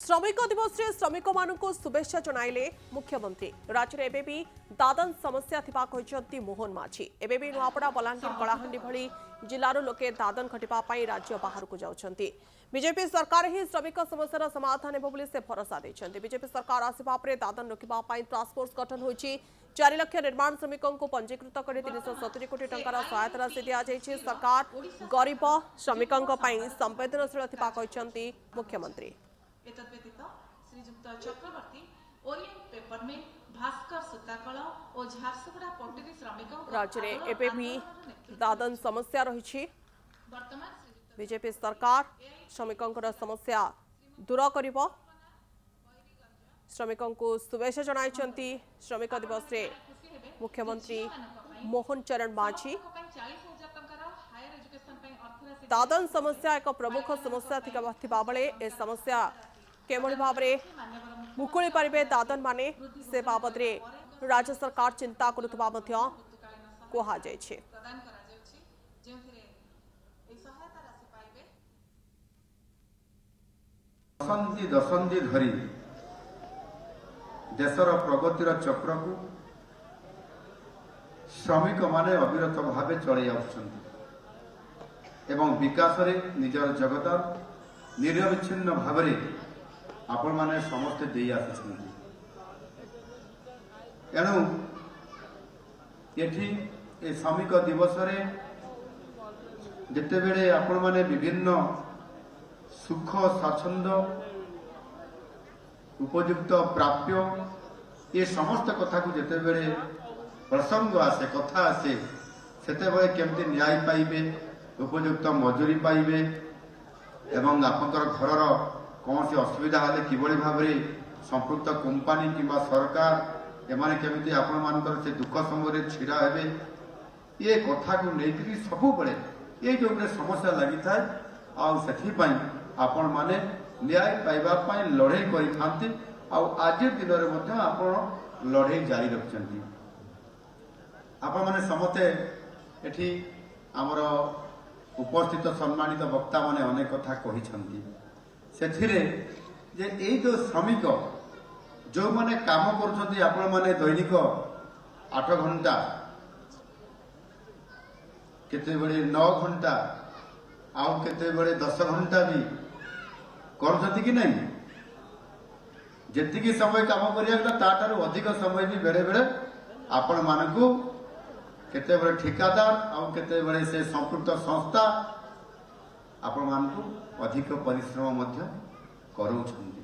श्रमिक दिवस रे श्रमिक मानू शुभेच्छा जणाइले मुख्यमंत्री। राज्य में एबे भी दादन समस्या थिबा कहते मोहन माझी। एबे भी नुआपड़ा बलांगीर कलाहांडी भली जिलार लोके दादन खटिबा पाई राज्य बाहर को जाउछंती। बीजेपी सरकार ही श्रमिक समस्या समाधान हेबो बोली से भरोसा दैछंती। बीजेपी सरकार आसिबा परे दादन रोकिबा पाई टास्क फोर्स गठन होईची। 4 लाख निर्माण श्रमिकों को पंजीकृत कर 370 कोटी टंकार सहायता राशि दिया जायछि। सरकार गरीब श्रमिकों संवेदनशील थिबा कहछंती मुख्यमंत्री। एतद्व्यतीत श्रीजुक्त चक्रवर्ती ओरिएंट पेपर मिल भास्कर सूताकल और झारसुगुड़ा पट्टी श्रमिकों राज्य में एबे भी दादन समस्या रही। बीजेपी सरकार श्रमिकों समस्या दूर कर श्रमिकों को शुभेच्छा जणाइछंती। श्रमिक दिवस रे मुख्यमंत्री मोहन चरण माझी। दादन समस्या एक प्रमुख समस्या थिबा बेले ए समस्या केवल भाव में मुकुली पारे दादन माने से बाबद रे राज्य सरकार चिंता करुवा कहुଯାଇଛି। दशंधि धरी देशर प्रगतिर चक्र को श्रमिक माने अविरत भाव चलई एवं विकास रे निजर जगत निरविच्छिन्न भाव आपण माने समस्ते दे आसी। एणु एठी ए श्रमिक दिवस रे जेते बेले आपण माने विभिन्न सुख स्वाच्छंद उपयुक्त प्राप्य ये समस्त कथा को जेते बेले प्रसंग आसे कथा आसे सेते बेले केमती न्याय पाइबे उपयुक्त मजूरी पाइबे एवं आपंकर घरर कौन सी असुविधा हेले किभली भाव में संपृक्त कंपानी किंबा सरकार एमाने केमिति आपण मानकर से दुख समय छिड़ा हेबे ये कथा को लेकर सबु बड़े ये जो समस्या लगी था आथि आपण माने न्याय पाइबा पाई लड़ाई करि आज दिन में आपण लड़ाई जारी रखिछंती। आपण माने समते एठी हमर उपस्थित सम्मानित वक्ता माने अनेक कथा कहिछंती। सेथिरे जे एई जो श्रमिक जो माने काम करछंती आपण माने दैनिक 8 घंटा केते बेले 9 घंटा आउ केते बेले 10 घंटा भी करछंती कि नहीं जेतिकी समय काम करिया ताठारु अधिक समय भी बेले बेले आपण मानकू केते बेले ठिकादार आउ केते बेले से संपृक्त संस्था आपण मानकू अधिक परिश्रम मध्य करूछंती।